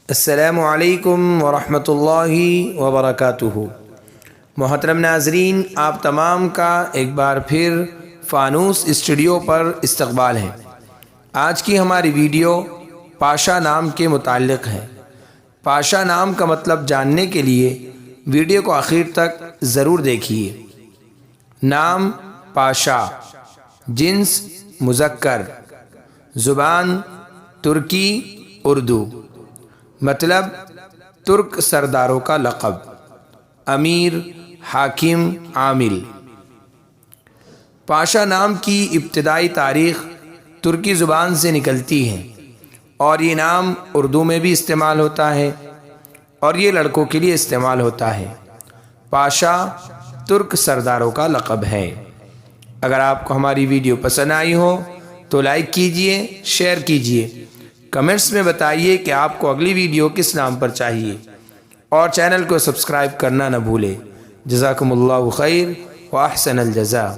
السلام علیکم ورحمۃ اللہ وبرکاتہ۔ محترم ناظرین، آپ تمام کا ایک بار پھر فانوس اسٹوڈیو پر استقبال ہے۔ آج کی ہماری ویڈیو پاشا نام کے متعلق ہے۔ پاشا نام کا مطلب جاننے کے لیے ویڈیو کو آخر تک ضرور دیکھیے۔ نام پاشا، جنس مذکر، زبان ترکی اردو، مطلب ترک سرداروں کا لقب، امیر، حاکم، عامل۔ پاشا نام کی ابتدائی تاریخ ترکی زبان سے نکلتی ہے اور یہ نام اردو میں بھی استعمال ہوتا ہے اور یہ لڑکوں کے لیے استعمال ہوتا ہے۔ پاشا ترک سرداروں کا لقب ہے۔ اگر آپ کو ہماری ویڈیو پسند آئی ہو تو لائک کیجئے، شیئر کیجئے، کمنٹس میں بتائیے کہ آپ کو اگلی ویڈیو کس نام پر چاہیے، اور چینل کو سبسکرائب کرنا نہ بھولے۔ جزاکم اللہ خیر و احسن الجزاء۔